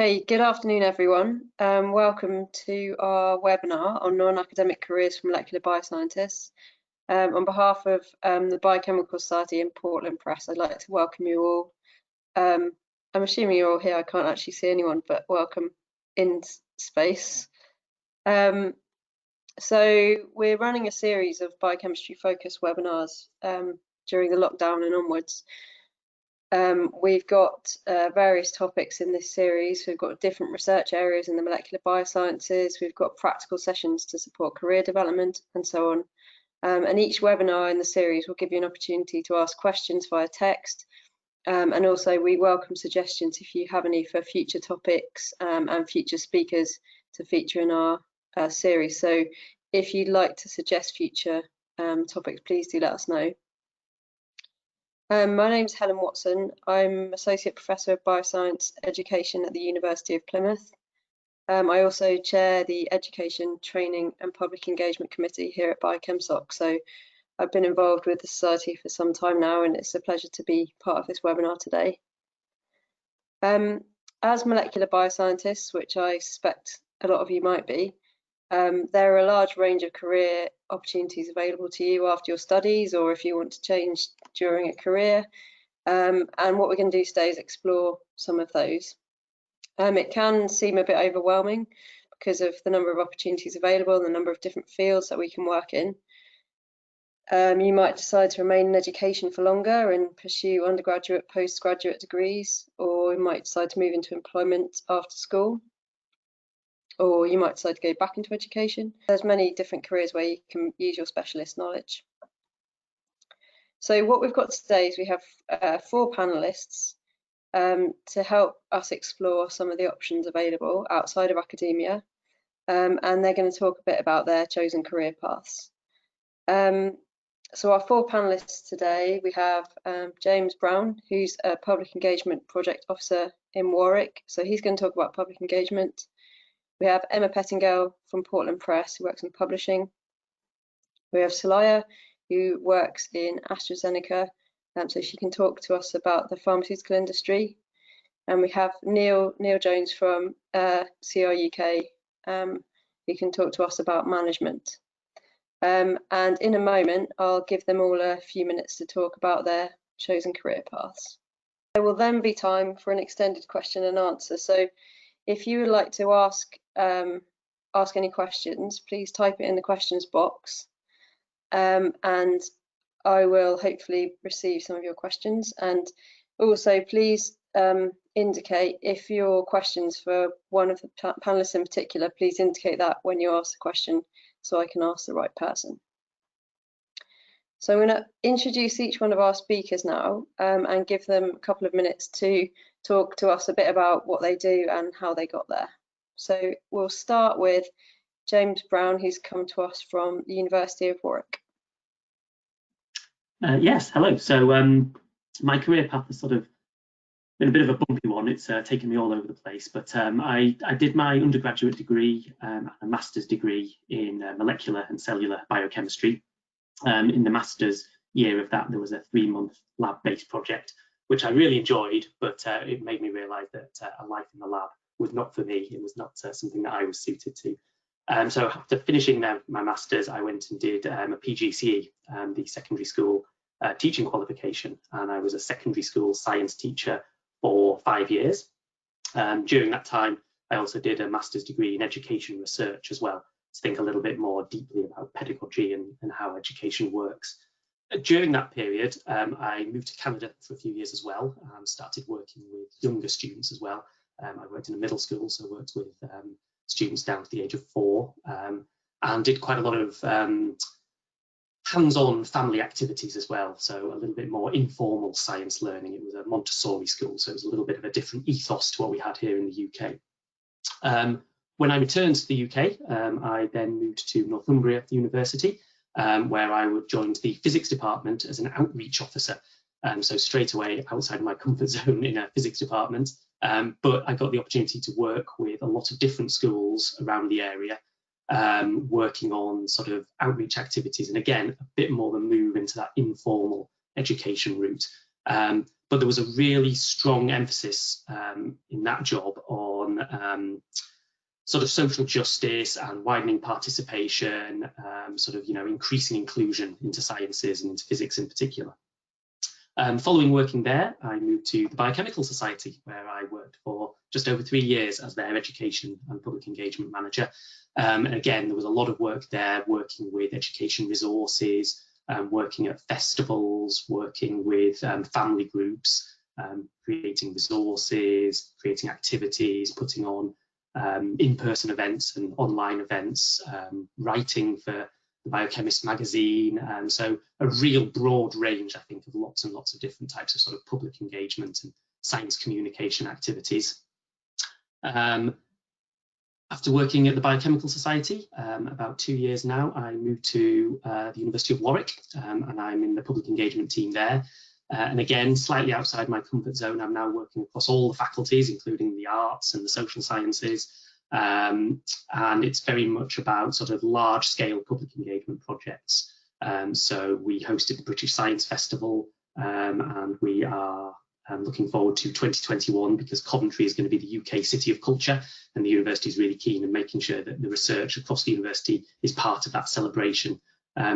Hey, good afternoon, everyone. Welcome to our webinar on non-academic careers for molecular bioscientists. On behalf of the Biochemical Society and Portland Press, I'd like to welcome you all. I'm assuming you're all here. I can't actually see anyone, but welcome in space. So we're running a series of biochemistry focus webinars during the lockdown and onwards. We've got various topics in this series. We've got different research areas in the molecular biosciences. We've got practical sessions to support career development and so on. And each webinar in the series will give you an opportunity to ask questions via text. And also we welcome suggestions if you have any for future topics and future speakers to feature in our series. So if you'd like to suggest future topics, please do let us know. My name's Helen Watson. I'm Associate Professor of Bioscience Education at the University of Plymouth. I also chair the Education, Training and Public Engagement Committee here at BioChemSoc. So I've been involved with the Society for some time now, and it's a pleasure to be part of this webinar today. As molecular bioscientists, which I suspect a lot of you might be, there are a large range of career opportunities available to you after your studies, or if you want to change during a career. And what we're going to do today is explore some of those. It can seem a bit overwhelming because of the number of opportunities available and the number of different fields that we can work in. You might decide to remain in education for longer and pursue undergraduate, postgraduate degrees, or you might decide to move into employment after school. Or you might decide to go back into education. There's many different careers where you can use your specialist knowledge. So what we've got today is we have 4 panelists to help us explore some of the options available outside of academia, and they're going to talk a bit about their chosen career paths. So our 4 panelists today, we have James Brown, who's a Public Engagement Project Officer in Warwick. So he's going to talk about public engagement. We have Emma Pettingell from Portland Press, who works in publishing. We have Celia, who works in AstraZeneca, so she can talk to us about the pharmaceutical industry. And we have Neil Jones from CRUK, who can talk to us about management. And in a moment, I'll give them all a few minutes to talk about their chosen career paths. There will then be time for an extended question and answer. So if you would like to ask any questions, please type it in the questions box, and I will hopefully receive some of your questions. And also please indicate if your questions for one of the panelists in particular, please indicate that when you ask the question so I can ask the right person. So I'm going to introduce each one of our speakers now and give them a couple of minutes to talk to us a bit about what they do and how they got there. So we'll start with James Brown, who's come to us from the University of Warwick. Yes, hello. So my career path has sort of been a bit of a bumpy one. It's taken me all over the place, but I did my undergraduate degree and a master's degree in molecular and cellular biochemistry. In the master's year of that, there was a 3-month lab-based project, which I really enjoyed, but it made me realise that a life in the lab was not for me. It was not something that I was suited to. So after finishing my master's, I went and did a PGCE, the secondary school teaching qualification, and I was a secondary school science teacher for 5 years. During that time, I also did a master's degree in education research as well, to think a little bit more deeply about pedagogy and how education works. During that period, I moved to Canada for a few years as well, and started working with younger students as well. I worked in a middle school, so I worked with students down to the age of 4, and did quite a lot of hands-on family activities as well, so a little bit more informal science learning. It was a Montessori school, so it was a little bit of a different ethos to what we had here in the UK. When I returned to the UK, I then moved to Northumbria University, where I joined the physics department as an outreach officer. So straight away outside my comfort zone in a physics department, but I got the opportunity to work with a lot of different schools around the area, working on sort of outreach activities, and again, a bit more of a move into that informal education route. But there was a really strong emphasis in that job on on sort of social justice and widening participation, sort of, increasing inclusion into sciences and into physics in particular. Following working there, I moved to the Biochemical Society, where I worked for just over 3 years as their education and public engagement manager. And again, there was a lot of work there, working with education resources, working at festivals, working with family groups, creating resources, creating activities, putting on in-person events and online events, writing for the Biochemist magazine, and so a real broad range, I think, of lots and lots of different types of sort of public engagement and science communication activities. After working at the Biochemical Society about 2 years now, I moved to the University of Warwick, and I'm in the public engagement team there. And again, slightly outside my comfort zone, I'm now working across all the faculties, including the arts and the social sciences. And it's very much about sort of large-scale public engagement projects. So we hosted the British Science Festival, and we are looking forward to 2021 because Coventry is going to be the UK City of Culture, and the university is really keen in making sure that the research across the university is part of that celebration.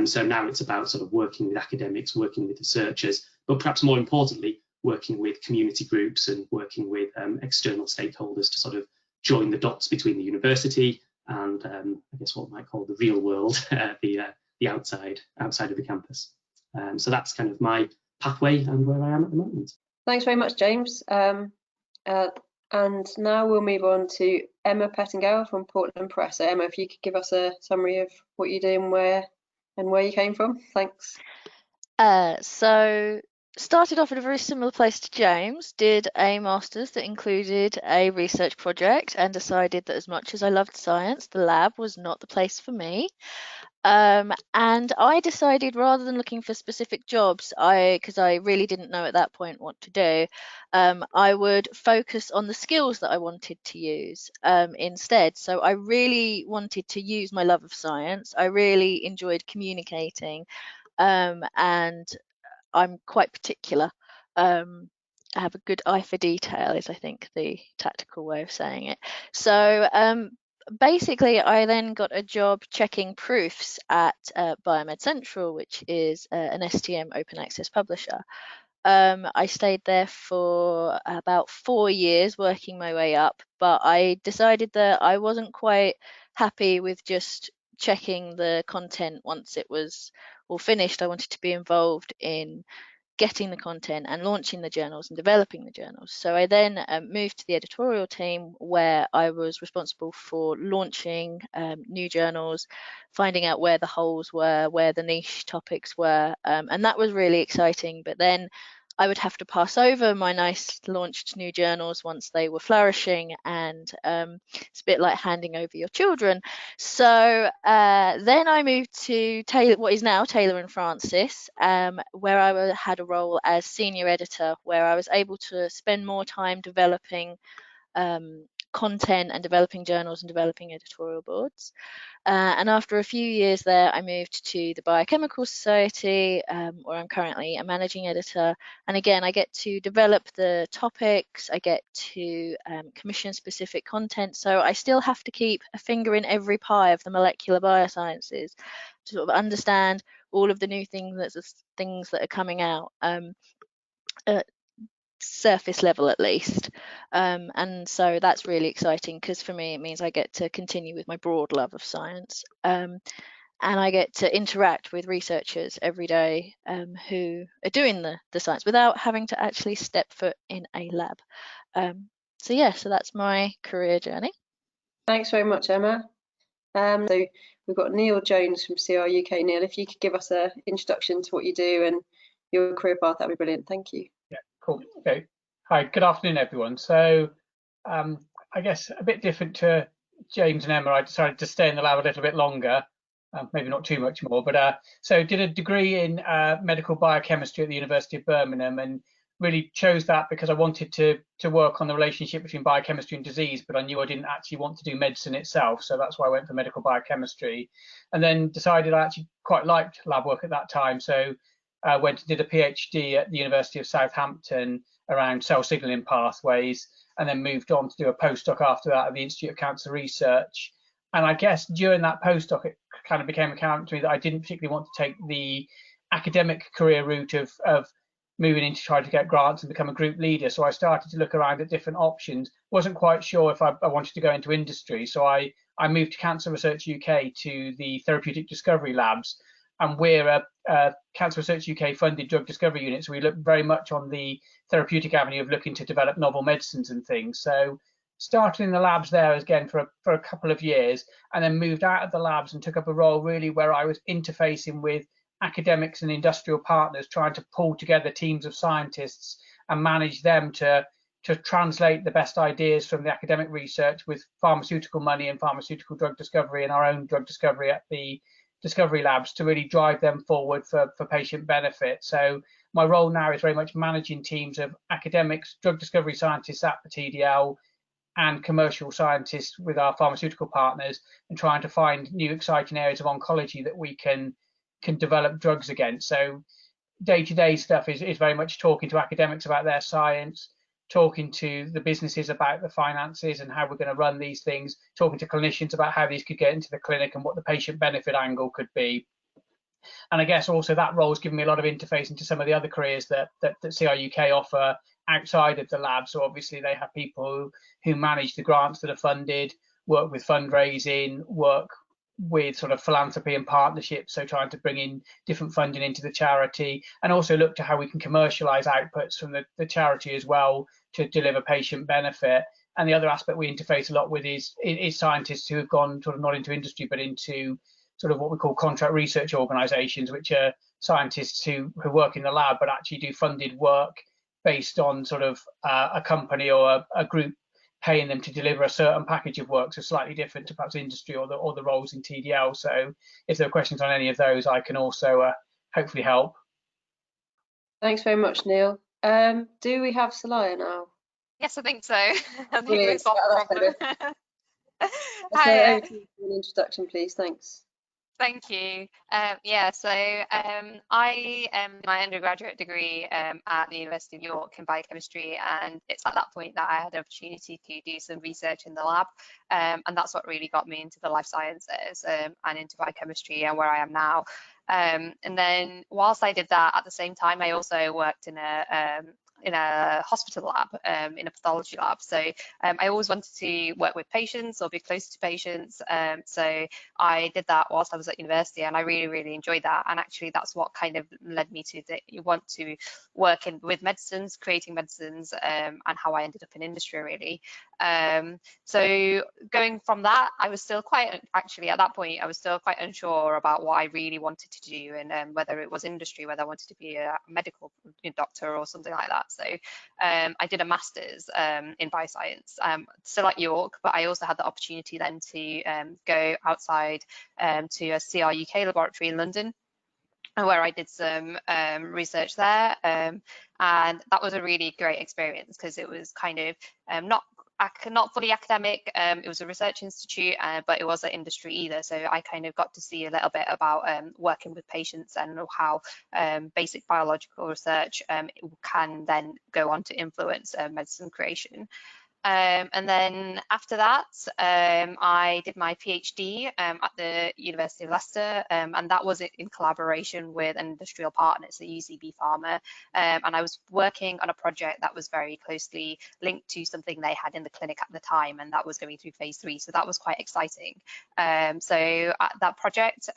So now it's about sort of working with academics, working with researchers, but perhaps more importantly, working with community groups and working with external stakeholders to sort of join the dots between the university and I guess what we might call the real world, the outside of the campus. So that's kind of my pathway and where I am at the moment. Thanks very much, James. And now we'll move on to Emma Pettengale from Portland Press. So Emma, if you could give us a summary of what you do and where you came from. Thanks. So started off at a very similar place to James, did a master's that included a research project and decided that as much as I loved science, the lab was not the place for me. And I decided, rather than looking for specific jobs, because I really didn't know at that point what to do, I would focus on the skills that I wanted to use instead. So I really wanted to use my love of science. I really enjoyed communicating, and I'm quite particular. I have a good eye for detail, is I think the tactical way of saying it. So basically, I then got a job checking proofs at Biomed Central, which is an STM open access publisher. I stayed there for about 4 years, working my way up, but I decided that I wasn't quite happy with just checking the content once it was all finished. I wanted to be involved in getting the content and launching the journals and developing the journals. So I then moved to the editorial team, where I was responsible for launching new journals, finding out where the holes were, where the niche topics were, and that was really exciting. But then I would have to pass over my nice launched new journals once they were flourishing, and it's a bit like handing over your children. So then I moved to what is now Taylor and Francis, where I had a role as senior editor, where I was able to spend more time developing content and developing journals and developing editorial boards. And after a few years there, I moved to the Biochemical Society, where I'm currently a managing editor. And again, I get to develop the topics, I get to commission specific content. So I still have to keep a finger in every pie of the molecular biosciences to sort of understand all of the new things that are coming out. Surface level at least, and so that's really exciting, because for me it means I get to continue with my broad love of science, and I get to interact with researchers every day who are doing the science without having to actually step foot in a lab. So yeah, so that's my career journey. Thanks very much, Emma. So we've got Neil Jones from CR UK. Neil, if you could give us an introduction to what you do and your career path, that'd be brilliant. Thank you. Yeah, cool. Okay. Hi, good afternoon, everyone. So I guess a bit different to James and Emma, I decided to stay in the lab a little bit longer, maybe not too much more, but so did a degree in medical biochemistry at the University of Birmingham, and really chose that because I wanted to work on the relationship between biochemistry and disease, but I knew I didn't actually want to do medicine itself, so that's why I went for medical biochemistry, and then decided I actually quite liked lab work at that time, so I went and did a PhD at the University of Southampton, around cell signaling pathways, and then moved on to do a postdoc after that at the Institute of Cancer Research. And I guess during that postdoc, it kind of became apparent to me that I didn't particularly want to take the academic career route of moving into trying to get grants and become a group leader. So I started to look around at different options. Wasn't quite sure if I wanted to go into industry. So I moved to Cancer Research UK to the Therapeutic Discovery Labs. And we're a Cancer Research UK funded drug discovery unit. So we look very much on the therapeutic avenue of looking to develop novel medicines and things. So started in the labs there again for a couple of years, and then moved out of the labs and took up a role really where I was interfacing with academics and industrial partners, trying to pull together teams of scientists and manage them to translate the best ideas from the academic research with pharmaceutical money and pharmaceutical drug discovery and our own drug discovery at the discovery labs to really drive them forward for patient benefit. So my role now is very much managing teams of academics, drug discovery scientists at Pettingell, and commercial scientists with our pharmaceutical partners, and trying to find new exciting areas of oncology that we can develop drugs against. So day-to-day stuff is very much talking to academics about their science, talking to the businesses about the finances and how we're going to run these things, talking to clinicians about how these could get into the clinic and what the patient benefit angle could be. And I guess also that role has given me a lot of interface into some of the other careers that CRUK offer outside of the lab. So obviously they have people who manage the grants that are funded, work with fundraising, work with sort of philanthropy and partnerships, so trying to bring in different funding into the charity, and also look to how we can commercialize outputs from the charity as well to deliver patient benefit. And the other aspect we interface a lot with is scientists who have gone sort of not into industry but into sort of what we call contract research organizations, which are scientists who work in the lab but actually do funded work based on sort of a company or a group paying them to deliver a certain package of work, so slightly different to perhaps industry or the roles in TDL. So if there are questions on any of those, I can also hopefully help. Thanks very much, Neil. Do we have Celia now? Yes, I think so. I think Brilliant. we've got a problem. Hi, over to you for an introduction, please. Thanks. Thank you. Yeah, so I am my undergraduate degree at the University of Warwick in biochemistry, and it's at that point that I had the opportunity to do some research in the lab, and that's what really got me into the life sciences and into biochemistry and where I am now. And then whilst I did that, at the same time, I also worked in a hospital lab, in a pathology lab. So I always wanted to work with patients or be close to patients. So I did that whilst I was at university, and I really, really enjoyed that. And actually, that's what kind of led me to you want to work with medicines, creating medicines, and how I ended up in industry, really. So going from that, I was still actually at that point, I was still quite unsure about what I really wanted to do, and whether it was industry, whether I wanted to be a medical doctor or something like that. So I did a master's in bioscience, still at York, but I also had the opportunity then to go outside to a CRUK laboratory in London, where I did some research there, and that was a really great experience because it was kind of not fully academic. It was a research institute, but it wasn't industry either. So I kind of got to see a little bit about working with patients and how basic biological research can then go on to influence medicine creation. And then after that, I did my PhD at the University of Leicester, and that was in collaboration with an industrial partner, so UCB Pharma, and I was working on a project that was very closely linked to something they had in the clinic at the time, and that was going through phase 3, so that was quite exciting. So at that project,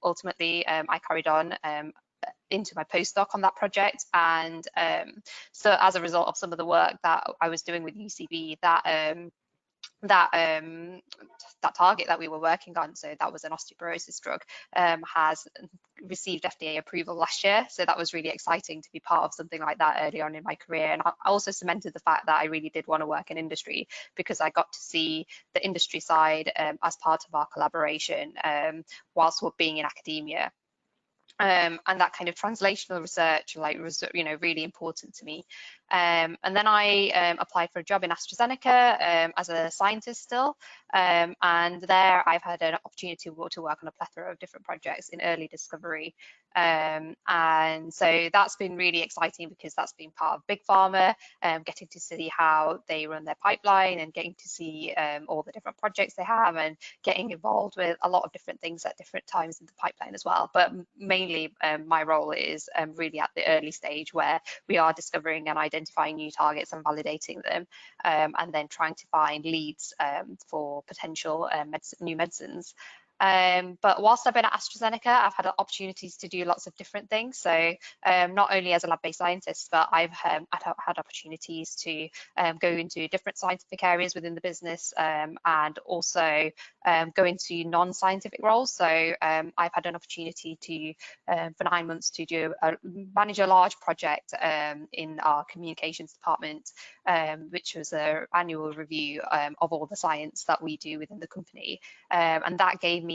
ultimately, I carried on into my postdoc on that project, and so as a result of some of the work that I was doing with UCB, that target that we were working on, so that was an osteoporosis drug, has received FDA approval last year. So that was really exciting to be part of something like that early on in my career. And I also cemented the fact that I really did want to work in industry, because I got to see the industry side as part of our collaboration whilst we're being in academia. And that kind of translational research was, really important to me. And then I applied for a job in AstraZeneca as a scientist still. And there I've had an opportunity to work on a plethora of different projects in early discovery. And so that's been really exciting because that's been part of Big Pharma, getting to see how they run their pipeline and getting to see all the different projects they have and getting involved with a lot of different things at different times in the pipeline as well. But mainly my role is really at the early stage where we are discovering and identifying new targets and validating them, and then trying to find leads for potential new medicines. But whilst I've been at AstraZeneca, I've had opportunities to do lots of different things. So not only as a lab-based scientist, but I've had opportunities to go into different scientific areas within the business, and also go into non-scientific roles. So I've had an opportunity to, for 9 months, to manage a large project in our communications department, which was an annual review of all the science that we do within the company. And that gave me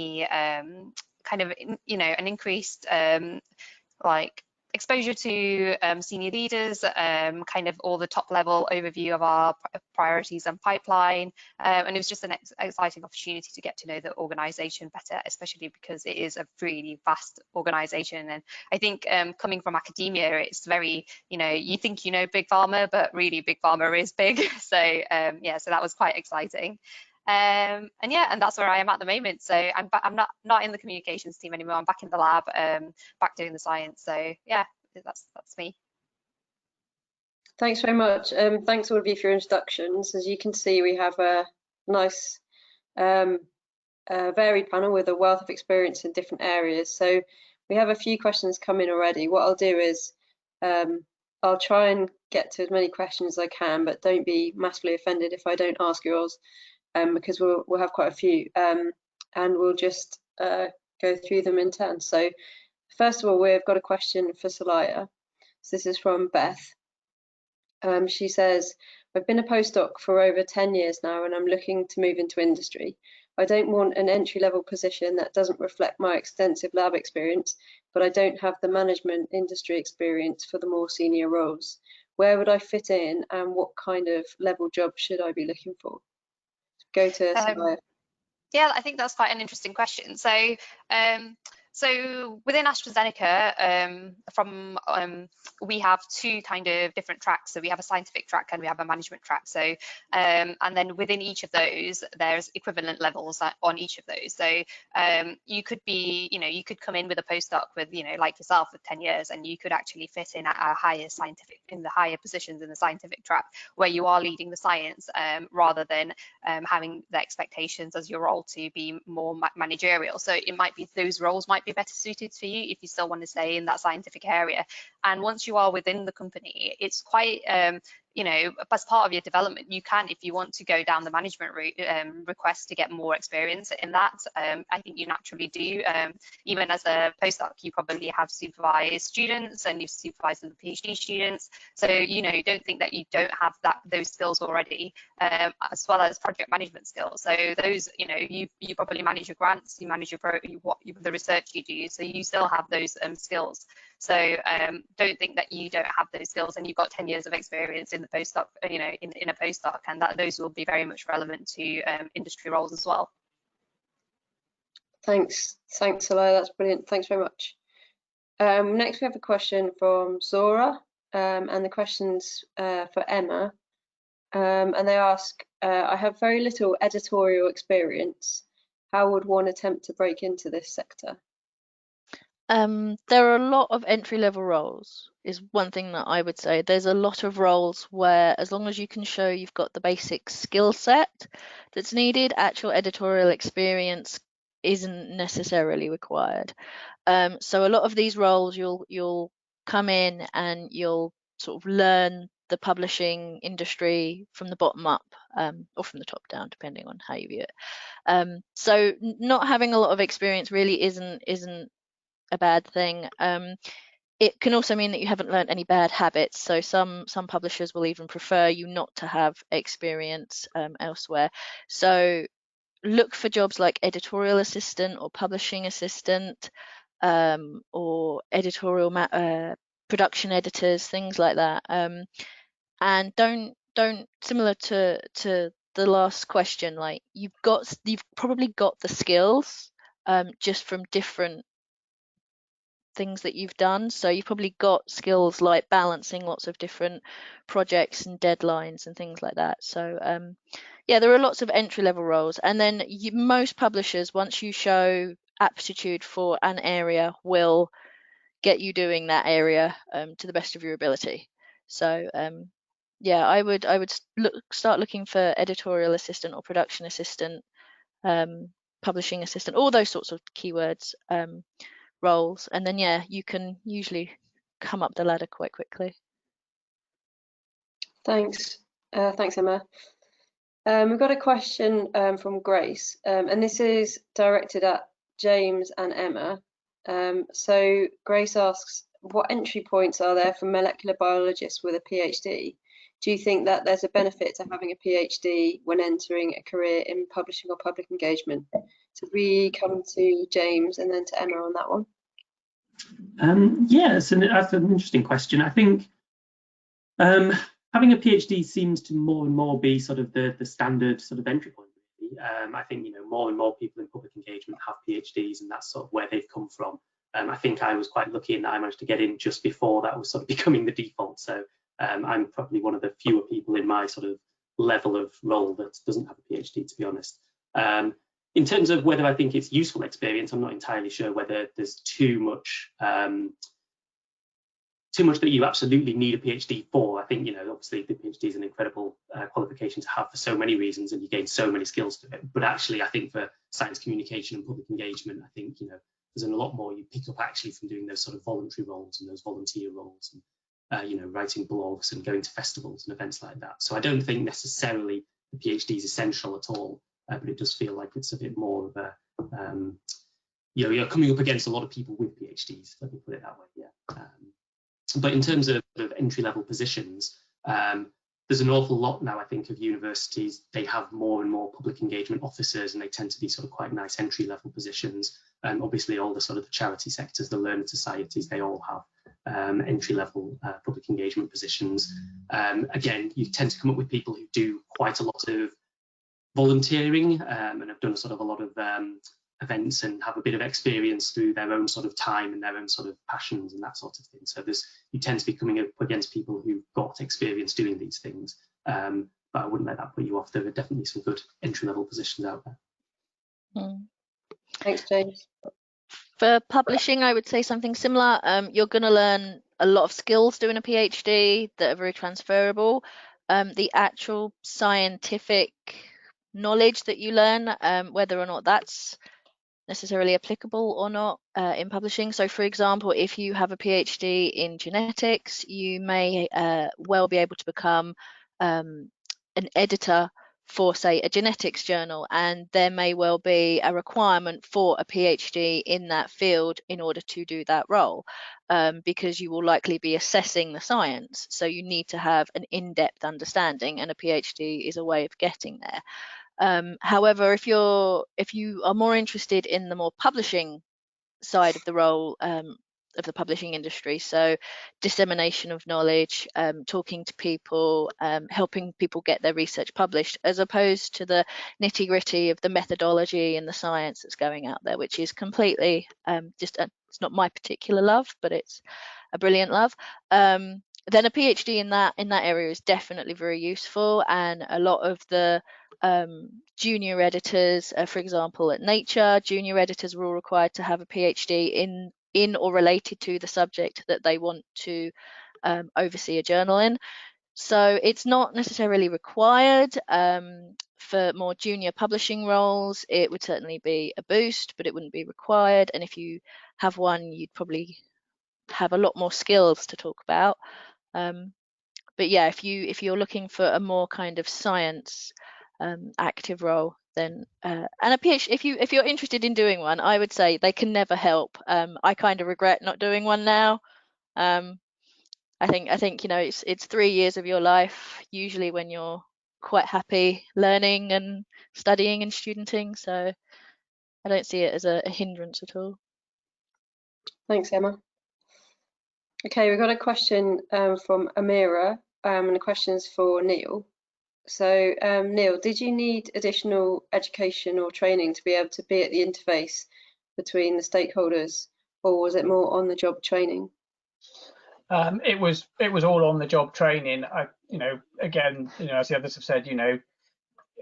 kind of, an increased like exposure to senior leaders, kind of all the top level overview of our priorities and pipeline. And it was just an exciting opportunity to get to know the organization better, especially because it is a really vast organization. And I think coming from academia, it's very, you think you know Big Pharma, but really Big Pharma is big. So yeah, so that was quite exciting. And that's where I am at the moment. So I'm not in the communications team anymore. I'm back in the lab, back doing the science. So yeah, that's me. Thanks very much. Thanks all of you for your introductions. As you can see, we have a nice varied panel with a wealth of experience in different areas. So we have a few questions come in already. What I'll do is I'll try and get to as many questions as I can, but don't be massively offended if I don't ask yours. Because we'll have quite a few, and we'll just go through them in turn. So first of all, we've got a question for Saleha. So this is from Beth. She says, I've been a postdoc for over 10 years now and I'm looking to move into industry. I don't want an entry-level position that doesn't reflect my extensive lab experience, but I don't have the management industry experience for the more senior roles. Where would I fit in and what kind of level job should I be looking for? Go to Celia. Yeah, I think that's quite an interesting question. So, so within AstraZeneca, we have two kind of different tracks. So we have a scientific track and we have a management track. So, and then within each of those, there's equivalent levels on each of those. So you could be, you could come in with a postdoc with, like yourself with 10 years, and you could actually fit in at a higher scientific, in the higher positions in the scientific track, where you are leading the science, rather than having the expectations as your role to be more managerial. So it might be those roles might be better suited for you if you still want to stay in that scientific area. And once you are within the company, it's quite as part of your development, you can, if you want to go down the management route, request to get more experience in that. I think you naturally do. Even as a postdoc, you probably have supervised students and you've supervised the PhD students. So, don't think that you don't have those skills already, as well as project management skills. So those, you probably manage your grants, you manage the research you do. So you still have those skills. So don't think that you don't have those skills and you've got 10 years of experience in the postdoc, in a postdoc, and that those will be very much relevant to industry roles as well. Thanks, Celia. That's brilliant. Thanks very much. Next, we have a question from Zora, and the question's for Emma. And they ask, I have very little editorial experience. How would one attempt to break into this sector? There are a lot of entry-level roles, is one thing that I would say. There's a lot of roles where, as long as you can show you've got the basic skill set that's needed, actual editorial experience isn't necessarily required. So a lot of these roles, you'll come in and you'll sort of learn the publishing industry from the bottom up, or from the top down, depending on how you view it. So not having a lot of experience really isn't a bad thing. It can also mean that you haven't learned any bad habits. So some publishers will even prefer you not to have experience elsewhere. So look for jobs like editorial assistant or publishing assistant, or editorial production editors, things like that. and don't similar to the last question, like you've probably got the skills just from different things that you've done. So you've probably got skills like balancing lots of different projects and deadlines and things like that. So yeah, there are lots of entry-level roles, and then most publishers, once you show aptitude for an area, will get you doing that area to the best of your ability. So yeah, I would start looking for editorial assistant or production assistant, publishing assistant, all those sorts of keywords roles, and then yeah, you can usually come up the ladder quite quickly. Thanks, Emma. We've got a question from Grace, and this is directed at James and Emma. So Grace asks, what entry points are there for molecular biologists with a PhD? Do you think that there's a benefit to having a PhD when entering a career in publishing or public engagement? So we come to James and then to Emma on that one. Yeah, that's an interesting question. I think having a PhD seems to more and more be sort of the standard sort of entry point. Really. I think more and more people in public engagement have PhDs, and that's sort of where they've come from. I think I was quite lucky in that I managed to get in just before that was sort of becoming the default. So I'm probably one of the fewer people in my sort of level of role that doesn't have a PhD, to be honest. In terms of whether I think it's useful experience, I'm not entirely sure whether there's too much that you absolutely need a PhD for. I think, obviously the PhD is an incredible qualification to have for so many reasons, and you gain so many skills to it. But actually, I think for science communication and public engagement, I think, there's a lot more you pick up actually from doing those sort of voluntary roles and those volunteer roles, and, writing blogs and going to festivals and events like that. So I don't think necessarily the PhD is essential at all, but it does feel like it's a bit more of a, you're coming up against a lot of people with PhDs, let me put it that way, yeah. But in terms of entry-level positions, there's an awful lot now, I think, of universities. They have more and more public engagement officers, and they tend to be sort of quite nice entry-level positions. Obviously, all the sort of the charity sectors, the learned societies, they all have entry-level public engagement positions. Again, you tend to come up with people who do quite a lot of volunteering and have done sort of a lot of events and have a bit of experience through their own sort of time and their own sort of passions and that sort of thing. So you tend to be coming up against people who've got experience doing these things, but I wouldn't let that put you off. There are definitely some good entry-level positions out there. Thanks, James. For publishing, I would say something similar. You're going to learn a lot of skills doing a PhD that are very transferable. The actual scientific knowledge that you learn, whether or not that's necessarily applicable or not in publishing. So for example, if you have a PhD in genetics, you may well be able to become an editor for, say, a genetics journal, and there may well be a requirement for a PhD in that field in order to do that role, because you will likely be assessing the science. So you need to have an in-depth understanding, and a PhD is a way of getting there. However, if you are more interested in the more publishing side of the role of the publishing industry, so dissemination of knowledge, talking to people, helping people get their research published, as opposed to the nitty-gritty of the methodology and the science that's going out there, which is completely it's not my particular love, but it's a brilliant love. Then a PhD in that area is definitely very useful, and a lot of the junior editors, for example, at Nature, junior editors are all required to have a PhD in or related to the subject that they want to oversee a journal in. So it's not necessarily required. For more junior publishing roles, it would certainly be a boost, but it wouldn't be required. And if you have one, you'd probably have a lot more skills to talk about. But yeah, if you're looking for a more kind of science active role, then and a PhD, if you're interested in doing one, I would say they can never help. I kind of regret not doing one now. I think it's 3 years of your life usually when you're quite happy learning and studying and studenting, so I don't see it as a hindrance at all. Thanks, Emma. Okay, we've got a question from Amira, and the question's for Neil. So Neil, did you need additional education or training to be able to be at the interface between the stakeholders, or was it more on-the-job training? It was all on the job training. Again, as the others have said,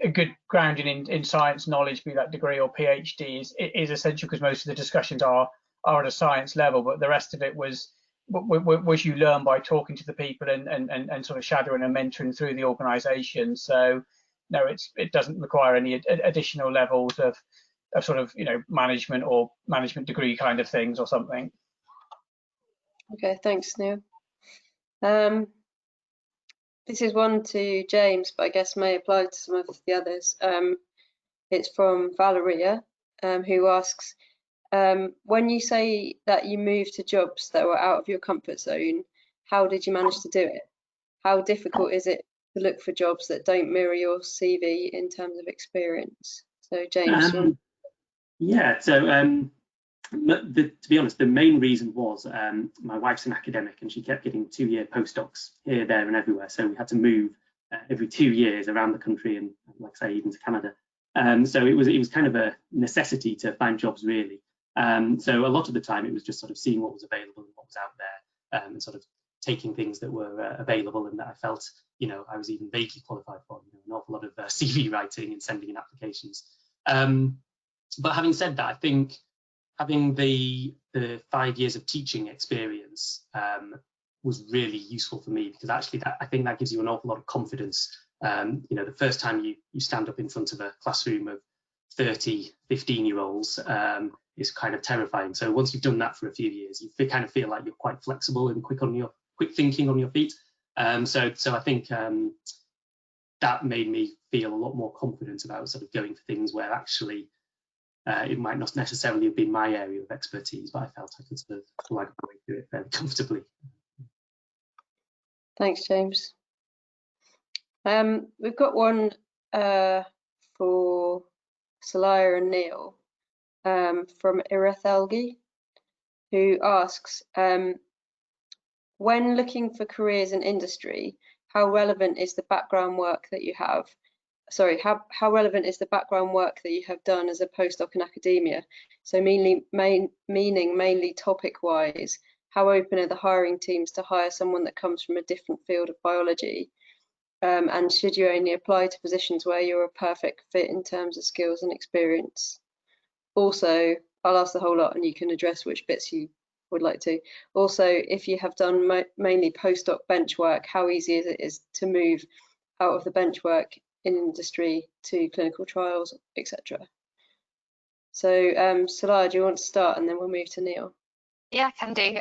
a good grounding in science knowledge, be that degree or PhD, is essential, because most of the discussions are at a science level, but the rest of it was you learn by talking to the people and sort of shadowing and mentoring through the organisation. So no, it doesn't require any additional levels of sort of management or management degree kind of things or something. Okay, thanks, Neil. This is one to James, but I guess may apply to some of the others. It's from Valeria, who asks, when you say that you moved to jobs that were out of your comfort zone, how did you manage to do it? How difficult is it to look for jobs that don't mirror your CV in terms of experience? So James. Yeah, so to be honest, the main reason was my wife's an academic and she kept getting 2-year postdocs here, there and everywhere. So we had to move every 2 years around the country and, like I say, even to Canada. So it was kind of a necessity to find jobs, really. So a lot of the time it was just sort of seeing what was available and what was out there, and sort of taking things that were available and that I felt, I was even vaguely qualified for, an awful lot of CV writing and sending in applications. But having said that, I think having the 5 years of teaching experience was really useful for me, because actually I think that gives you an awful lot of confidence. The first time you stand up in front of a classroom of 30, 15-year-olds is kind of terrifying. So once you've done that for a few years, you kind of feel like you're quite flexible and quick thinking on your feet. So I think that made me feel a lot more confident about sort of going for things where actually it might not necessarily have been my area of expertise, but I felt I could sort of flag my way through it fairly comfortably. Thanks, James. We've got one for Celia and Neil from Irethelgi, who asks, when looking for careers in industry, how relevant is the background work that you have? Sorry, how relevant is the background work that you have done as a postdoc in academia? So meaning mainly topic-wise, how open are the hiring teams to hire someone that comes from a different field of biology? And should you only apply to positions where you're a perfect fit in terms of skills and experience? Also, I'll ask the whole lot and you can address which bits you would like to. Also, if you have done mainly postdoc bench work, how easy is it to move out of the bench work in industry to clinical trials, etc. So Celia, do you want to start and then we'll move to Neil? Yeah, can do.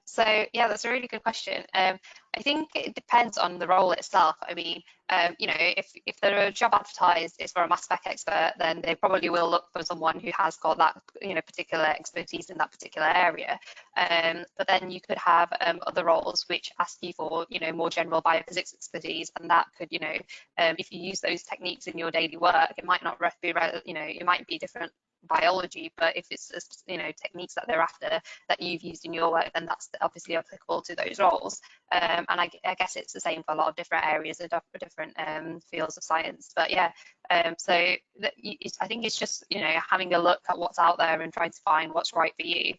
So yeah, that's a really good question. I think it depends on the role itself. I mean, if the job advertised is for a mass spec expert, then they probably will look for someone who has got that, particular expertise in that particular area. But then you could have other roles which ask you for, more general biophysics expertise, and that could, if you use those techniques in your daily work, it might not be, it might be different biology, but if it's techniques that they're after that you've used in your work, then that's obviously applicable to those roles. And I guess it's the same for a lot of different areas of different fields of science. But yeah, so I think it's just having a look at what's out there and trying to find what's right for you,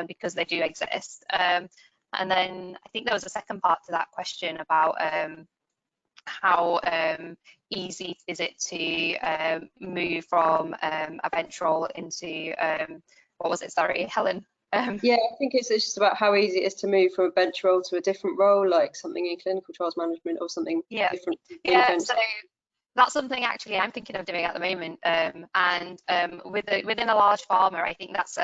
because they do exist. And then I think there was a second part to that question about how easy is it to move from a bench role into what was it? Sorry, Helen. Yeah, I think it's just about how easy it is to move from a bench role to a different role, like something in clinical trials management or something different. Yeah, so that's something actually I'm thinking of doing at the moment. And within a large pharma, I think that's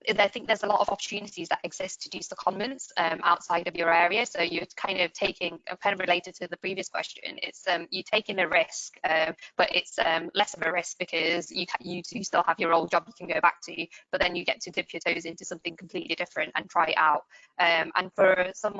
I think there's a lot of opportunities that exist to do secondments outside of your area. So you're kind of taking, kind of related to the previous question, it's you taking a risk, but it's less of a risk because you do still have your old job you can go back to, but then you get to dip your toes into something completely different and try it out. And for some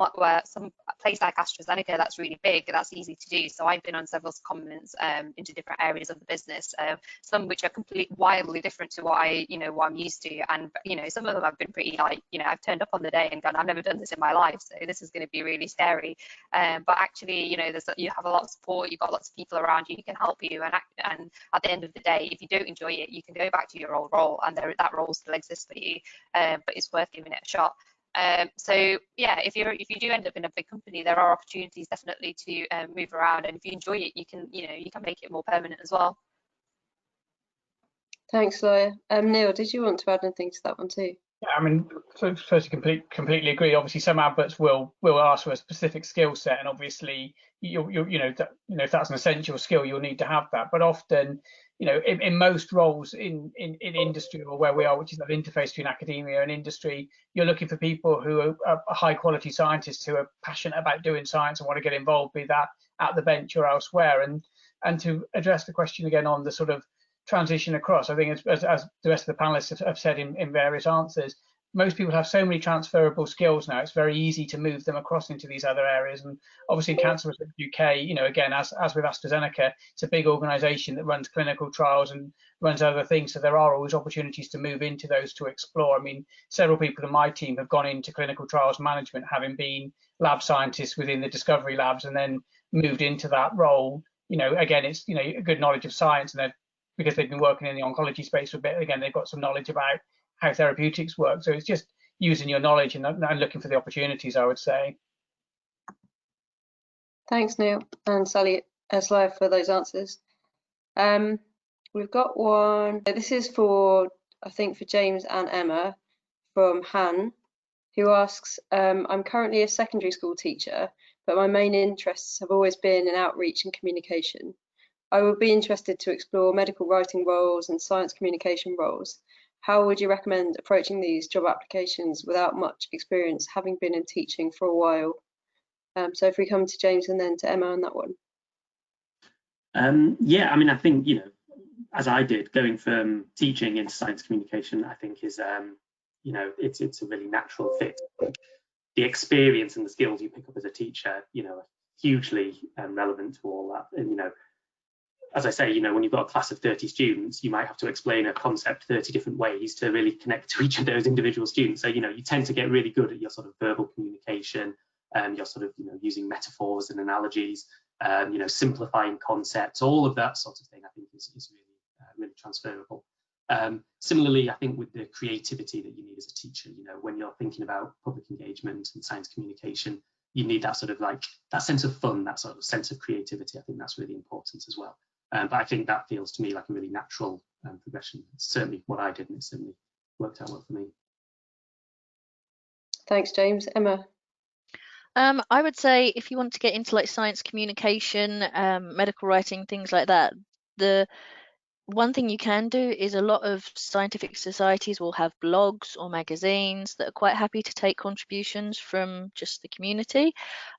place like AstraZeneca, that's really big, that's easy to do. So I've been on several secondments into different areas of the business, some which are completely wildly different to what I'm used to, and some of them have been pretty like, you know, I've turned up on the day and gone, I've never done this in my life, so this is going to be really scary. But actually, you know, you have a lot of support, you've got lots of people around you who can help you, and at the end of the day, if you don't enjoy it, you can go back to your old role, and that role still exists for you, but it's worth giving it a shot. So yeah, if you do end up in a big company, there are opportunities definitely to move around, and if you enjoy it, you can make it more permanent as well. Thanks, Celia. Neil, did you want to add anything to that one too? Yeah, I mean, first, completely agree. Obviously, some adverts will ask for a specific skill set, and obviously, if that's an essential skill, you'll need to have that. But often, you know, in most roles in industry, or where we are, which is that interface between academia and industry, you're looking for people who are high quality scientists who are passionate about doing science and want to get involved, be that at the bench or elsewhere. And to address the question again on the sort of transition across, I think as the rest of the panelists have said in various answers, most people have so many transferable skills now, it's very easy to move them across into these other areas. And obviously in Cancer Research UK, you know, again, as with AstraZeneca, it's a big organisation that runs clinical trials and runs other things, so there are always opportunities to move into those to explore. I mean, several people in my team have gone into clinical trials management, having been lab scientists within the discovery labs, and then moved into that role. You know, again, it's, you know, a good knowledge of science, and because they've been working in the oncology space for a bit, again, they've got some knowledge about how therapeutics work. So it's just using your knowledge and looking for the opportunities, I would say. Thanks, Neil and Celia for those answers. We've got one. This is for, I think, for James and Emma, from Han, who asks, I'm currently a secondary school teacher, but my main interests have always been in outreach and communication. I would be interested to explore medical writing roles and science communication roles. How would you recommend approaching these job applications without much experience, having been in teaching for a while? So if we come to James and then to Emma on that one. Yeah, I mean, I think, you know, as I did, going from teaching into science communication, I think is, you know, it's a really natural fit. The experience and the skills you pick up as a teacher, you know, are hugely relevant to all that. And, you know, as I say, you know, when you've got a class of 30 students, you might have to explain a concept 30 different ways to really connect to each of those individual students. So, you know, you tend to get really good at your sort of verbal communication, you're sort of, you know, using metaphors and analogies, you know, simplifying concepts, all of that sort of thing, I think is really transferable. Similarly, I think with the creativity that you need as a teacher, you know, when you're thinking about public engagement and science communication, you need that sort of like that sense of fun, that sort of sense of creativity. I think that's really important as well. But I think that feels to me like a really natural progression. It's certainly what I did, and it certainly worked out well for me. Thanks, James. Emma? I would say if you want to get into like science communication, medical writing, things like that, the one thing you can do is a lot of scientific societies will have blogs or magazines that are quite happy to take contributions from just the community,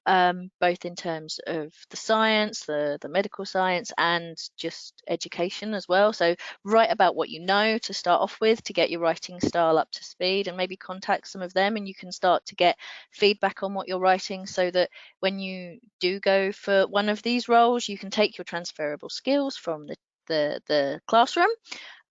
both in terms of the science, the medical science, and just education as well. So write about what you know to start off with to get your writing style up to speed, and maybe contact some of them, and you can start to get feedback on what you're writing, so that when you do go for one of these roles, you can take your transferable skills from the classroom,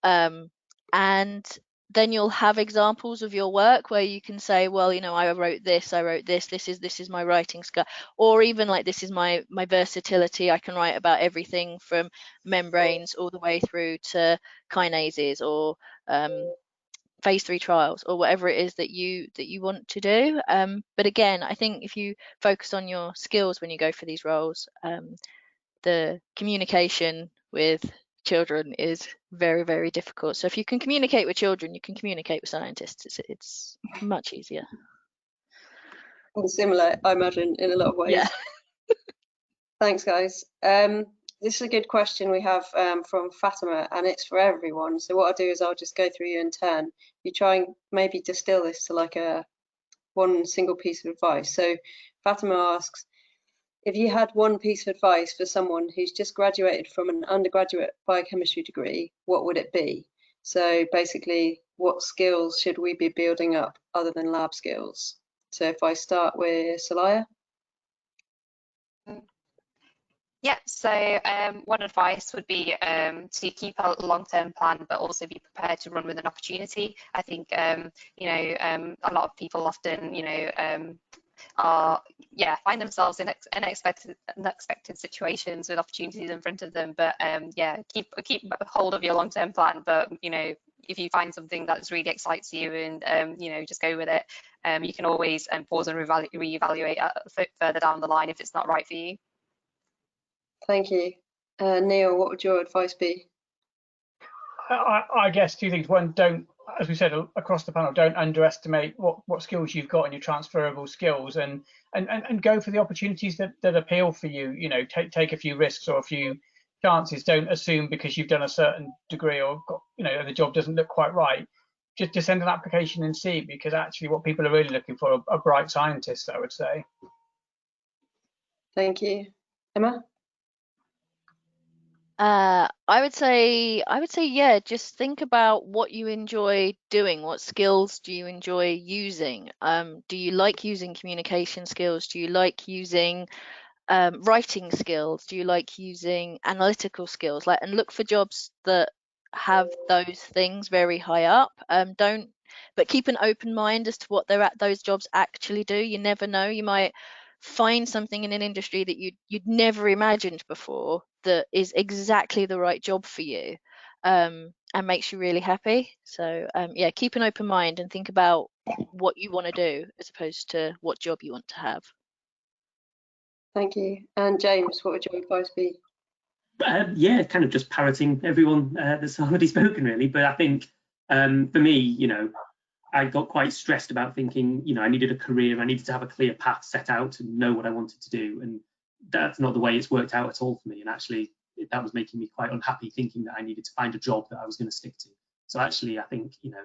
and then you'll have examples of your work where you can say, well, you know, I wrote this, this is my writing skill, or even like this is my versatility. I can write about everything from membranes all the way through to kinases, or phase 3 trials, or whatever it is that you want to do. But again, I think if you focus on your skills when you go for these roles, the communication with children is very, very difficult. So if you can communicate with children, you can communicate with scientists. It's much easier. And similar, I imagine, in a lot of ways. Yeah. Thanks, guys. This is a good question we have from Fatima, and it's for everyone. So what I'll do is I'll just go through you in turn. You try and maybe distill this to like one single piece of advice. So Fatima asks, if you had one piece of advice for someone who's just graduated from an undergraduate biochemistry degree, what would it be? So basically, what skills should we be building up other than lab skills? So if I start with Celia. Yeah, so one advice would be to keep a long-term plan, but also be prepared to run with an opportunity. I think you know, a lot of people often, you know, find themselves in unexpected situations with opportunities in front of them. But yeah, keep hold of your long-term plan. But you know, if you find something that really excites you and you know, just go with it. You can always pause and reevaluate further down the line if it's not right for you. Thank you. Neil, what would your advice be? I guess two things. One, don't, as we said across the panel, don't underestimate what skills you've got and your transferable skills, and go for the opportunities that appeal for you. You know, take a few risks or a few chances. Don't assume because you've done a certain degree or got, you know, the job doesn't look quite right. Just send an application and see, because actually what people are really looking for are bright scientists, I would say. Thank you. Emma? I would say, yeah, just think about what you enjoy doing. What skills do you enjoy using? Do you like using communication skills? Do you like using writing skills? Do you like using analytical skills? And look for jobs that have those things very high up. But keep an open mind as to what those jobs actually do. You never know. You might find something in an industry that you'd never imagined before that is exactly the right job for you, and makes you really happy. So yeah, keep an open mind and think about what you want to do as opposed to what job you want to have. Thank you. And James, what would your advice be? Yeah, kind of just parroting everyone that's already spoken, really. But I think for me, you know, I got quite stressed about thinking, you know, I needed a career, I needed to have a clear path set out and know what I wanted to do. And that's not the way it's worked out at all for me. And actually, that was making me quite unhappy, thinking that I needed to find a job that I was going to stick to. So actually, I think, you know,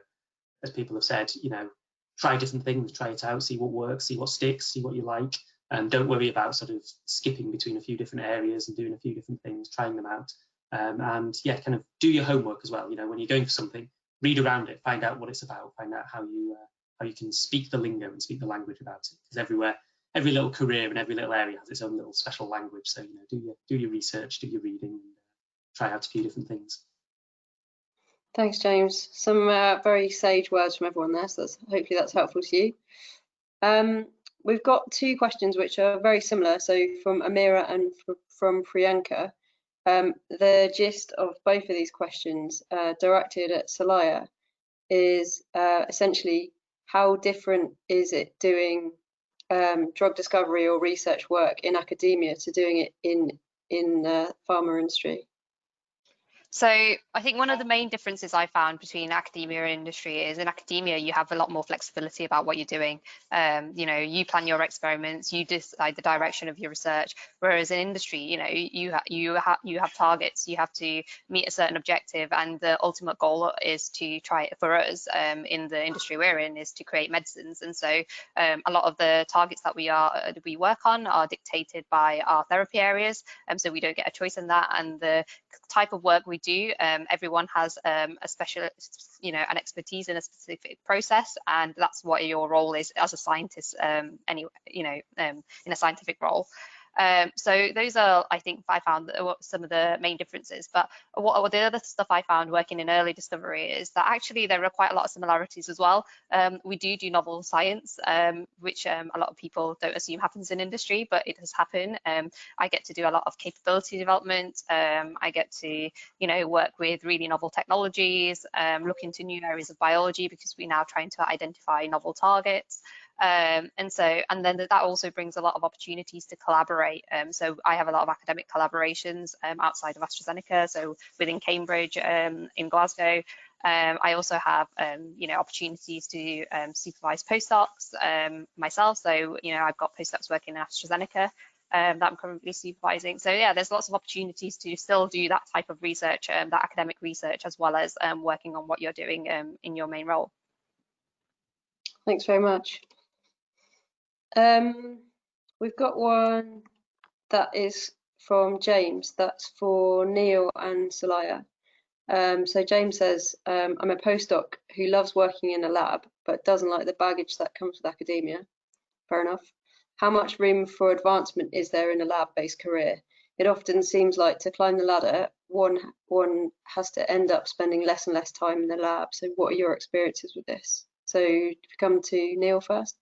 as people have said, you know, try different things, try it out, see what works, see what sticks, see what you like. And don't worry about sort of skipping between a few different areas and doing a few different things, trying them out. And yeah, kind of do your homework as well. You know, when you're going for something, read around it, find out what it's about, find out how you can speak the lingo and speak the language about it. Because everywhere, every little career and every little area has its own little special language. So, you know, do your research, do your reading, and try out a few different things. Thanks, James. Some very sage words from everyone there, so hopefully that's helpful to you. We've got two questions which are very similar, so from Amira and from Priyanka. The gist of both of these questions directed at Saleha is essentially, how different is it doing drug discovery or research work in academia to doing it in pharma industry? So I think one of the main differences I found between academia and industry is in academia, you have a lot more flexibility about what you're doing. You know, you plan your experiments, you decide the direction of your research. Whereas in industry, you know, you have targets, you have to meet a certain objective, and the ultimate goal is to try, for us in the industry we're in, is to create medicines. And so a lot of the targets that we work on are dictated by our therapy areas, so we don't get a choice in that. And the type of work we do, everyone has a specialist, you know, an expertise in a specific process, and that's what your role is as a scientist, anyway, you know, in a scientific role. So those are, I think, I found some of the main differences. But what the other stuff I found working in early discovery is that actually there are quite a lot of similarities as well. We do novel science, which a lot of people don't assume happens in industry, but it does happen. I get to do a lot of capability development. I get to, you know, work with really novel technologies, look into new areas of biology, because we're now trying to identify novel targets. And then that also brings a lot of opportunities to collaborate. So I have a lot of academic collaborations outside of AstraZeneca, so within Cambridge, in Glasgow. I also have, you know, opportunities to supervise postdocs myself. So, you know, I've got postdocs working in AstraZeneca that I'm currently supervising. So yeah, there's lots of opportunities to still do that type of research, that academic research, as well as working on what you're doing in your main role. Thanks very much. We've got one that is from James, that's for Neil and Celia. So James says, I'm a postdoc who loves working in a lab, but doesn't like the baggage that comes with academia. Fair enough. How much room for advancement is there in a lab-based career? it often seems like to climb the ladder, one has to end up spending less and less time in the lab. So what are your experiences with this? So if you come to Neil first.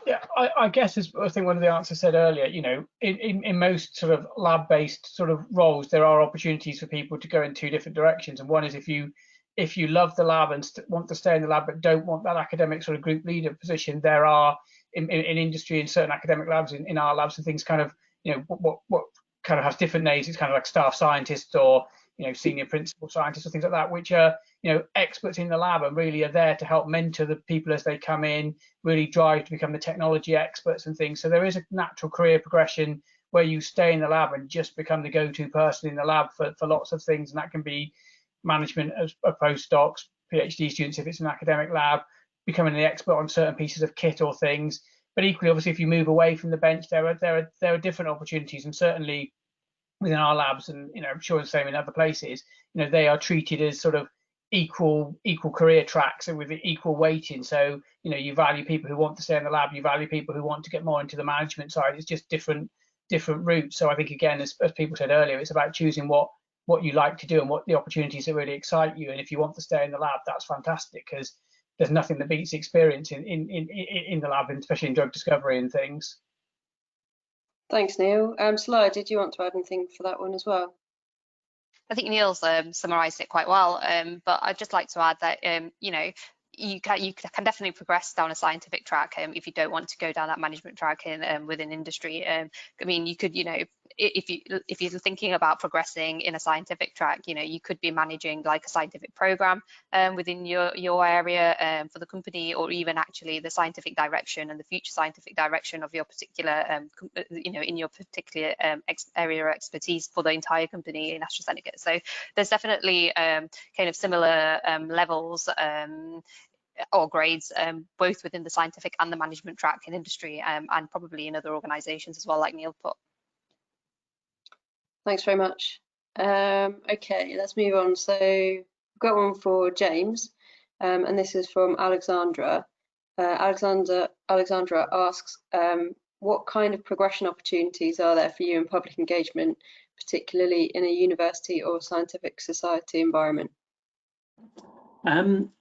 Yeah, I guess as I think one of the answers said earlier, you know, in most sort of lab-based sort of roles, there are opportunities for people to go in two different directions. And one is if you love the lab and want to stay in the lab but don't want that academic sort of group leader position, there are in industry, in certain academic labs, in our labs and things, kind of, you know, what kind of has different names. It's kind of like staff scientists or, you know, senior principal scientists or things like that, which are, you know, experts in the lab and really are there to help mentor the people as they come in, really drive to become the technology experts and things. So there is a natural career progression where you stay in the lab and just become the go-to person in the lab for lots of things, and that can be management of postdocs, PhD students if it's an academic lab, becoming the expert on certain pieces of kit or things. But equally, obviously, if you move away from the bench, there are different opportunities, and certainly within our labs, and, you know, I'm sure the same in other places, you know, they are treated as sort of equal career tracks and with equal weighting. So, you know, you value people who want to stay in the lab, you value people who want to get more into the management side. It's just different routes. So I think, again, as people said earlier, it's about choosing what you like to do and what the opportunities that really excite you. And if you want to stay in the lab, that's fantastic, because there's nothing that beats experience in the lab, and especially in drug discovery and things. Thanks, Neil. Celia, did you want to add anything for that one as well? I think Neil's summarised it quite well, but I'd just like to add that you know, you can definitely progress down a scientific track if you don't want to go down that management track within industry. I mean, you could, you know, if you're thinking about progressing in a scientific track, you know, you could be managing like a scientific program within your area for the company, or even actually the scientific direction and the future scientific direction of your particular, you know, in your particular area of expertise for the entire company in AstraZeneca. So there's definitely kind of similar levels or grades, both within the scientific and the management track in industry, and probably in other organisations as well, like Neil put. Thanks very much. Okay, let's move on. So I've got one for James, and this is from Alexandra. Alexandra asks, what kind of progression opportunities are there for you in public engagement, particularly in a university or scientific society environment?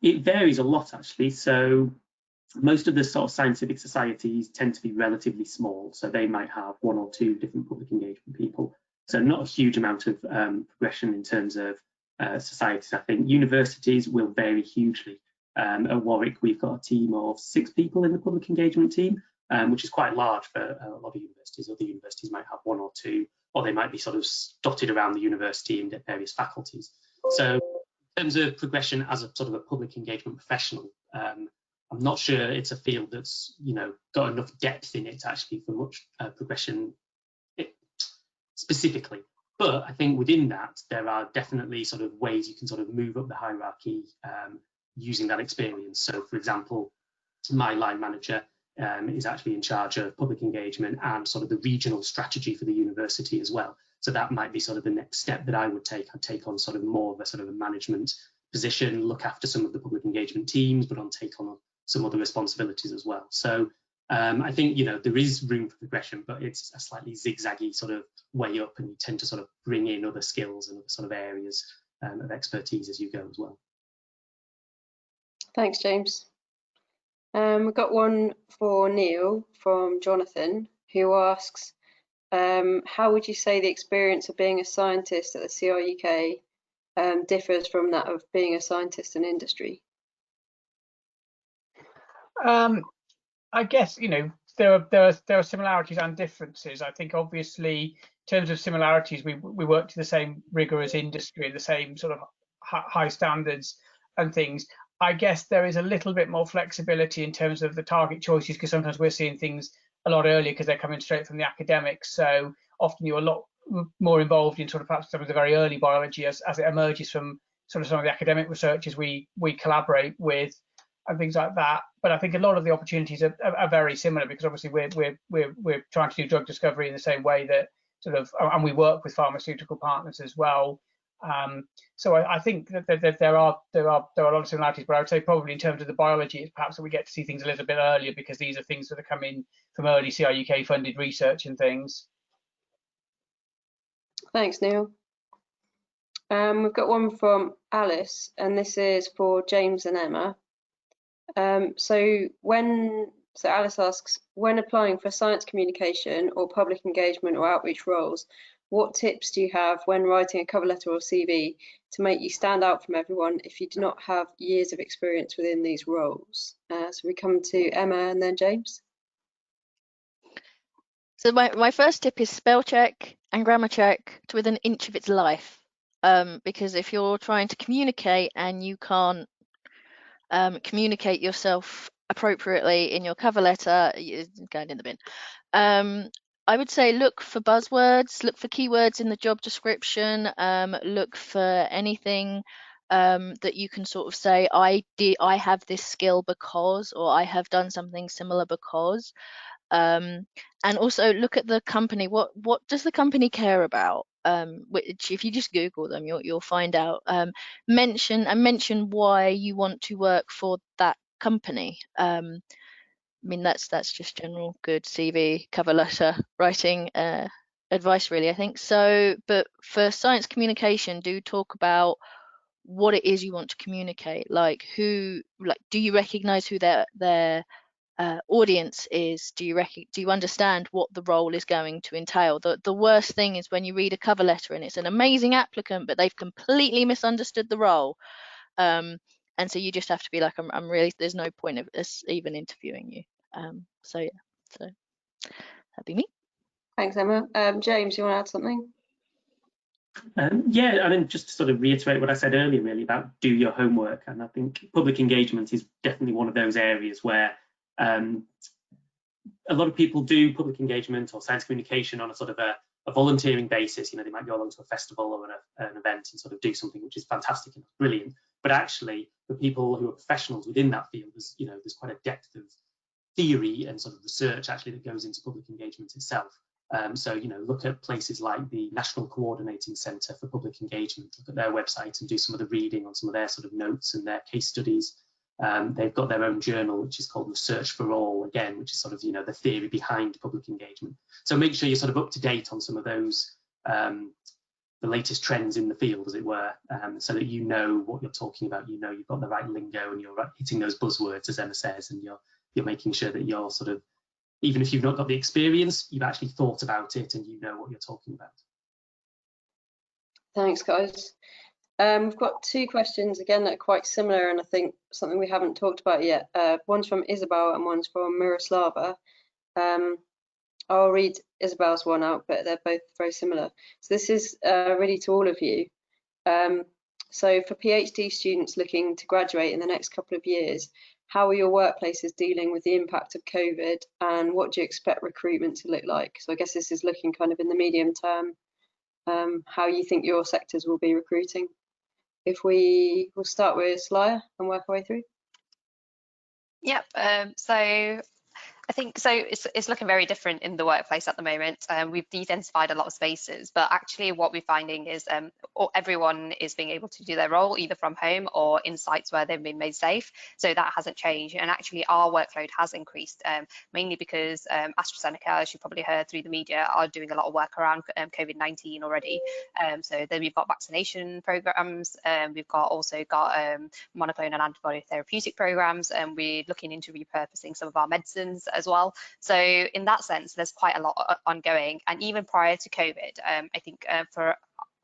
It varies a lot, actually. So most of the sort of scientific societies tend to be relatively small, so they might have one or two different public engagement people. So not a huge amount of progression in terms of societies. I think universities will vary hugely. At Warwick, we've got a team of 6 people in the public engagement team, which is quite large for a lot of universities. Other universities might have 1 or 2, or they might be sort of dotted around the university in various faculties. So in terms of progression as a sort of a public engagement professional, I'm not sure it's a field that's, you know, got enough depth in it actually for much progression specifically. But I think within that, there are definitely sort of ways you can sort of move up the hierarchy using that experience. So, for example, my line manager is actually in charge of public engagement and sort of the regional strategy for the university as well. So that might be sort of the next step that I would take. I'd take on sort of more of a sort of a management position, look after some of the public engagement teams, but take on some other responsibilities as well. So I think, you know, there is room for progression, but it's a slightly zigzaggy sort of way up, and you tend to sort of bring in other skills and other sort of areas of expertise as you go as well. Thanks, James. We've got one for Neil from Jonathan, who asks, how would you say the experience of being a scientist at the CRUK differs from that of being a scientist in industry? I guess, you know, there are similarities and differences. I think obviously in terms of similarities, we work to the same rigor as industry, the same sort of high standards and things. I guess there is a little bit more flexibility in terms of the target choices, because sometimes we're seeing things a lot earlier because they're coming straight from the academics. So often you're a lot more involved in sort of perhaps some of the very early biology as it emerges from sort of some of the academic researchers we collaborate with and things like that. But I think a lot of the opportunities are very similar, because obviously we're trying to do drug discovery in the same way that sort of, and we work with pharmaceutical partners as well. So I think that there are a lot of similarities, but I would say probably in terms of the biology, it's perhaps that we get to see things a little bit earlier, because these are things that are coming from early CRUK funded research and things. Thanks, Neil. We've got one from Alice, and this is for James and Emma. So Alice asks, when applying for science communication or public engagement or outreach roles, what tips do you have when writing a cover letter or CV to make you stand out from everyone if you do not have years of experience within these roles? So we come to Emma and then James. So my first tip is spell check and grammar check to within an inch of its life. Because if you're trying to communicate and you can't communicate yourself appropriately in your cover letter, you're going in the bin. I would say look for buzzwords, look for keywords in the job description, look for anything that you can sort of say, I have this skill because, or I have done something similar because. And also look at the company. What does the company care about? Which if you just Google them, you'll find out. Mention why you want to work for that company. I mean, that's just general good CV cover letter writing advice, really, I think. So, but for science communication, do talk about what it is you want to communicate. Like do you recognize who their audience is? Do you understand what the role is going to entail? The worst thing is when you read a cover letter and it's an amazing applicant, but they've completely misunderstood the role. And so you just have to be like, I'm really, there's no point of us even interviewing you. So yeah, so that'd be me. Thanks, Emma. James, you want to add something? Yeah, I mean, just to sort of reiterate what I said earlier, really, about do your homework. And I think public engagement is definitely one of those areas where a lot of people do public engagement or science communication on a sort of a volunteering basis. You know, they might go along to a festival or an event and sort of do something which is fantastic and brilliant. But actually, for people who are professionals within that field, there's quite a depth of theory and sort of research actually that goes into public engagement itself. So, look at places like the National Coordinating Centre for Public Engagement, look at their website and do some of the reading on some of their sort of notes and their case studies. They've got their own journal, which is called Research for All, again, which is sort of, the theory behind public engagement. So make sure you're sort of up to date on some of those, the latest trends in the field, as it were, so that you know what you're talking about, you've got the right lingo and you're hitting those buzzwords, as Emma says, and you're making sure that you're sort of, even if you've not got the experience, you've actually thought about it and you know what you're talking about. Thanks, guys. We've got two questions again that are quite similar, and I think something we haven't talked about yet. One's from Isabel and one's from Miroslava. I'll read Isabel's one out, but they're both very similar. So this is really to all of you. So for PhD students looking to graduate in the next couple of years, how are your workplaces dealing with the impact of COVID, and what do you expect recruitment to look like? So I guess this is looking kind of in the medium term, how you think your sectors will be recruiting. If we'll start with Saleha and work our way through. Yep. So I think so. It's looking very different in the workplace at the moment. We've de-densified a lot of spaces, but actually what we're finding is everyone is being able to do their role either from home or in sites where they've been made safe. So that hasn't changed, and actually our workload has increased, mainly because AstraZeneca, as you probably heard through the media, are doing a lot of work around COVID-19 already. So then we've got vaccination programs, we've also got monoclonal and antibody therapeutic programs, and we're looking into repurposing some of our medicines as well. So in that sense, there's quite a lot ongoing. And even prior to COVID, I think for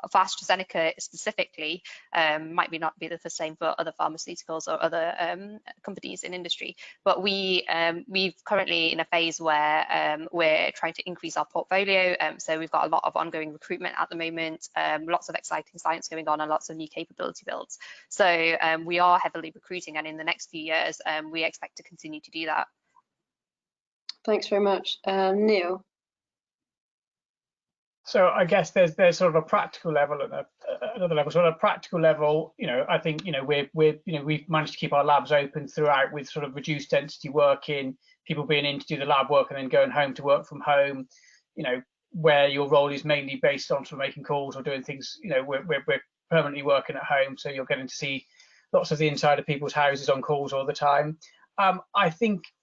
AstraZeneca specifically, might not be the same for other pharmaceuticals or other companies in industry, but we've currently in a phase where we're trying to increase our portfolio. So we've got a lot of ongoing recruitment at the moment, lots of exciting science going on and lots of new capability builds. So we are heavily recruiting, and in the next few years, we expect to continue to do that. Thanks very much. Neil? So I guess there's sort of a practical level and another level. So on a practical level, I think we've managed to keep our labs open throughout with sort of reduced density working, people being in to do the lab work and then going home to work from home. Where your role is mainly based on sort of making calls or doing things. We're permanently working at home, so you're getting to see lots of the inside of people's houses on calls all the time.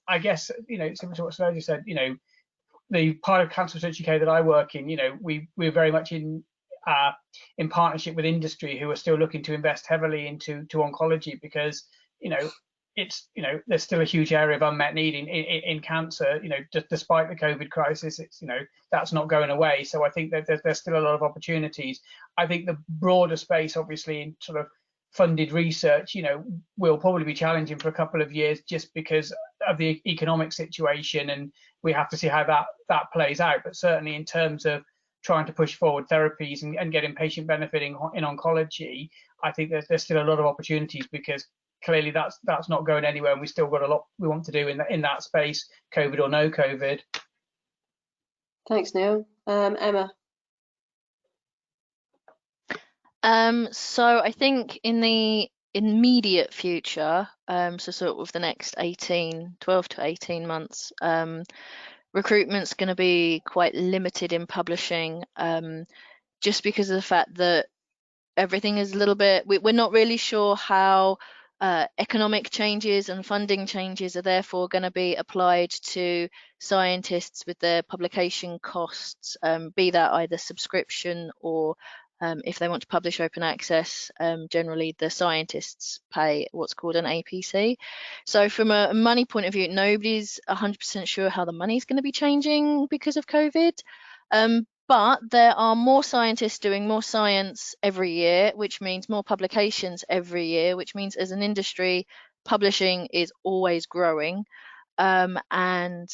I guess similar to what Celia said, the part of cancer research UK that I work in, we're very much in in partnership with industry, who are still looking to invest heavily into oncology, because it's there's still a huge area of unmet need in cancer. Despite the COVID crisis, it's that's not going away. So I think that there's still a lot of opportunities. I think the broader space, obviously, in sort of funded research, will probably be challenging for a couple of years, just because of the economic situation, and we have to see how that plays out. But certainly in terms of trying to push forward therapies and getting patient benefiting in oncology, I think there's still a lot of opportunities, because clearly that's not going anywhere, and we still got a lot we want to do in that space, COVID or no COVID. Thanks, Neil. Emma. So I think in the immediate future, so sort of the next 12 to 18 months, recruitment's going to be quite limited in publishing, just because of the fact that everything is a little bit, we're not really sure how economic changes and funding changes are therefore going to be applied to scientists with their publication costs, be that either subscription or if they want to publish open access, generally the scientists pay what's called an APC. So from a money point of view, nobody's 100% sure how the money's going to be changing because of COVID. But there are more scientists doing more science every year, which means more publications every year, which means as an industry, publishing is always growing. And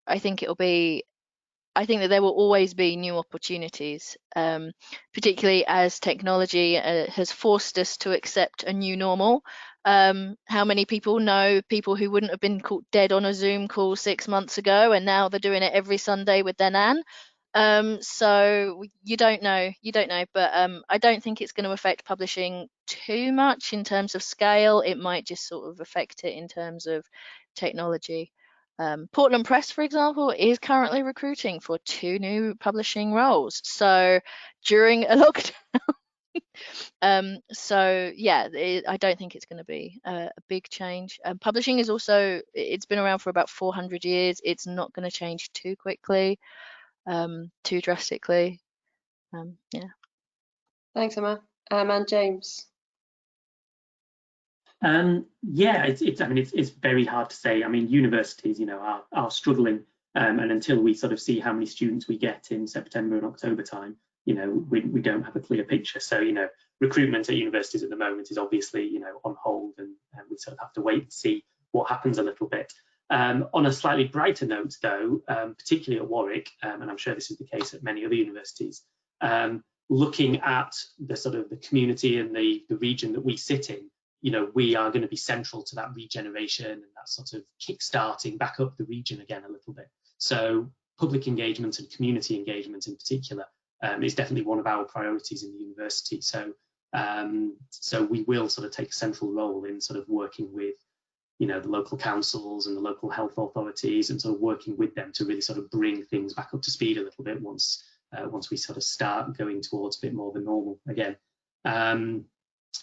I think that there will always be new opportunities, particularly as technology has forced us to accept a new normal. How many people know people who wouldn't have been caught dead on a Zoom call 6 months ago, and now they're doing it every Sunday with their nan? So you don't know, but I don't think it's going to affect publishing too much in terms of scale. It might just sort of affect it in terms of technology. Portland Press, for example, is currently recruiting for 2 new publishing roles. So during a lockdown, so yeah, I don't think it's going to be a big change. Publishing is also, it's been around for about 400 years. It's not going to change too quickly, too drastically. Yeah. Thanks, Emma. And James. Yeah, it's very hard to say. I mean, universities, are struggling, and until we sort of see how many students we get in September and October time, we don't have a clear picture. So, recruitment at universities at the moment is obviously, on hold, and we sort of have to wait and see what happens a little bit. On a slightly brighter note, though, particularly at Warwick, and I'm sure this is the case at many other universities, looking at the sort of the community and the region that we sit in, we are going to be central to that regeneration and that sort of kick-starting back up the region again a little bit. So public engagement and community engagement in particular is definitely one of our priorities in the university. So we will sort of take a central role in sort of working with, the local councils and the local health authorities, and sort of working with them to really sort of bring things back up to speed a little bit once we sort of start going towards a bit more of a normal again.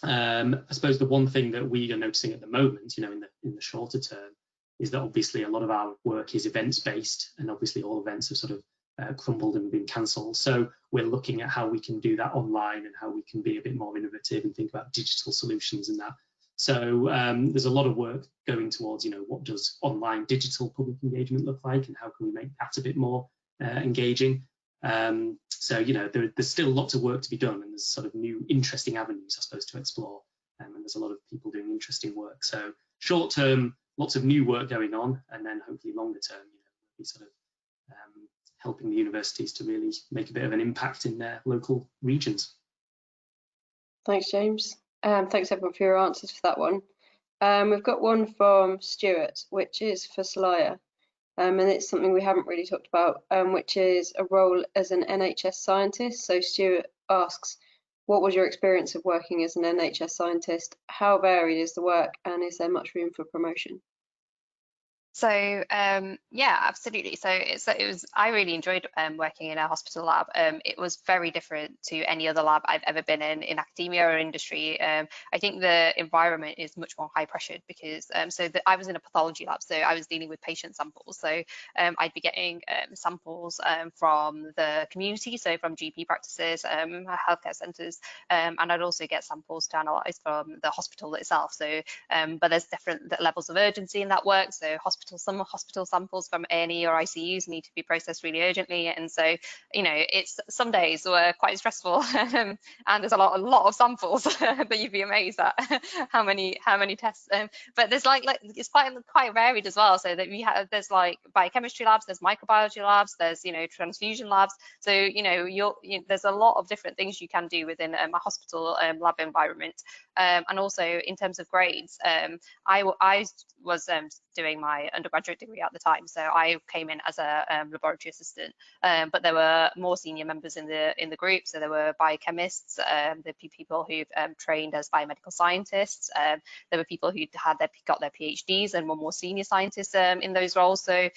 I suppose the one thing that we are noticing at the moment, in the shorter term, is that obviously a lot of our work is events based, and obviously all events have sort of crumbled and been cancelled. So we're looking at how we can do that online and how we can be a bit more innovative and think about digital solutions and that. So there's a lot of work going towards, what does online digital public engagement look like, and how can we make that a bit more engaging. So, there's still lots of work to be done, and there's sort of new interesting avenues, I suppose, to explore. And there's a lot of people doing interesting work. So short term, lots of new work going on, and then hopefully longer term, we'll be sort of helping the universities to really make a bit of an impact in their local regions. Thanks, James. Thanks everyone for your answers for that one. We've got one from Stuart, which is for Saleha. And it's something we haven't really talked about, which is a role as an NHS scientist. So Stuart asks, what was your experience of working as an NHS scientist? How varied is the work, and is there much room for promotion? So yeah, absolutely. So I really enjoyed working in a hospital lab. It was very different to any other lab I've ever been in academia or industry. I think the environment is much more high pressured because I was in a pathology lab, so I was dealing with patient samples. So I'd be getting samples from the community, so from GP practices, healthcare centres, and I'd also get samples to analyse from the hospital itself. So but there's different levels of urgency in that work. So some hospital samples from A&E or ICUs need to be processed really urgently, and so some days were quite stressful, and there's a lot of samples that you'd be amazed at how many tests. But there's it's quite varied as well. So that there's like biochemistry labs, there's microbiology labs, there's transfusion labs. So there's a lot of different things you can do within a hospital lab environment. And also in terms of grades, I was doing my undergraduate degree at the time, so I came in as a laboratory assistant, but there were more senior members in the group. So there were biochemists, there were people who trained as biomedical scientists, there were people who got their PhDs and were more senior scientists in those roles. So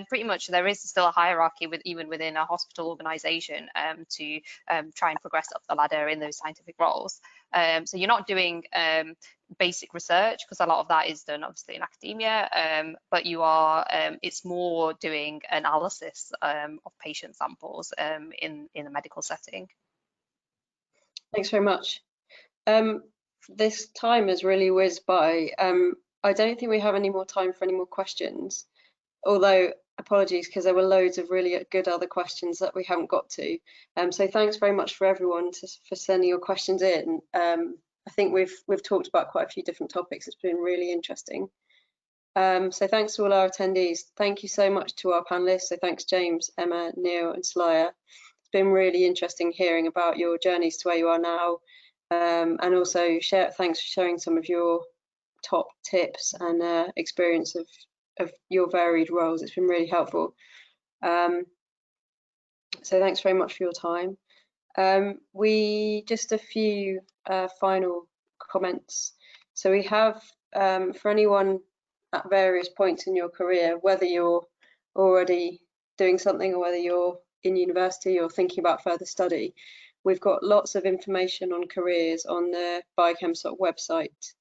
pretty much there is still a hierarchy even within a hospital organisation to try and progress up the ladder in those scientific roles. So you're not doing basic research, because a lot of that is done obviously in academia, but you are it's more doing analysis of patient samples in a medical setting. Thanks very much. This time has really whizzed by. I don't think we have any more time for any more questions, although apologies, because there were loads of really good other questions that we haven't got to. So thanks very much for everyone for sending your questions in. I think we've talked about quite a few different topics. It's been really interesting. So thanks to all our attendees. Thank you so much to our panelists. So thanks James, Emma, Neil and Celia. It's been really interesting hearing about your journeys to where you are now, and also thanks for sharing some of your top tips and experience of your varied roles. It's been really helpful. So thanks very much for your time. Just a few final comments. So we have, for anyone at various points in your career, whether you're already doing something or whether you're in university or thinking about further study, we've got lots of information on careers on the Biochemistry website.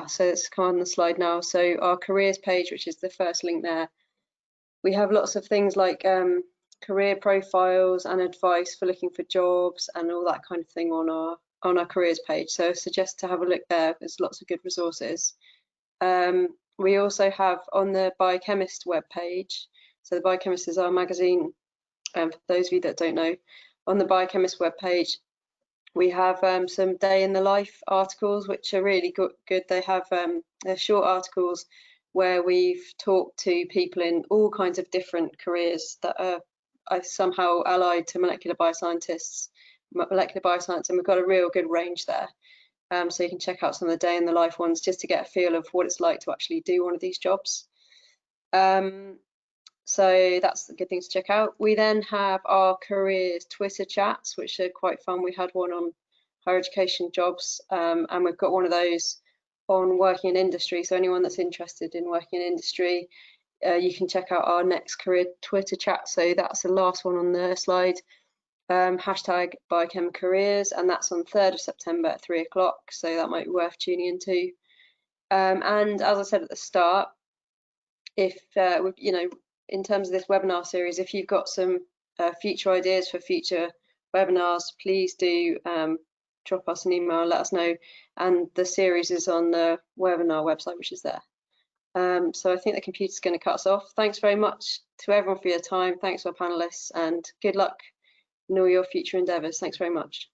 So let's come on the slide now. So our careers page, which is the first link there, we have lots of things like career profiles and advice for looking for jobs and all that kind of thing on our careers page. So I suggest to have a look there. There's lots of good resources. We also have on the Biochemist webpage. So the Biochemist is our magazine. For those of you that don't know, on the Biochemist webpage, we have some day in the life articles, which are really good. They have they're short articles where we've talked to people in all kinds of different careers that are somehow allied to molecular bioscience, and we've got a real good range there. So you can check out some of the day in the life ones just to get a feel of what it's like to actually do one of these jobs. So that's a good thing to check out. We then have our careers Twitter chats, which are quite fun. We had one on higher education jobs, and we've got one of those on working in industry. So anyone that's interested in working in industry, you can check out our next career Twitter chat. So that's the last one on the slide. Hashtag Biochem Careers, and that's on 3rd of September at 3 o'clock. So that might be worth tuning into. And as I said at the start, if in terms of this webinar series, if you've got some future ideas for future webinars, please do drop us an email and let us know. And the series is on the webinar website, which is there. So I think the computer's going to cut us off. Thanks very much to everyone for your time. Thanks to our panelists, and good luck in all your future endeavours. Thanks very much.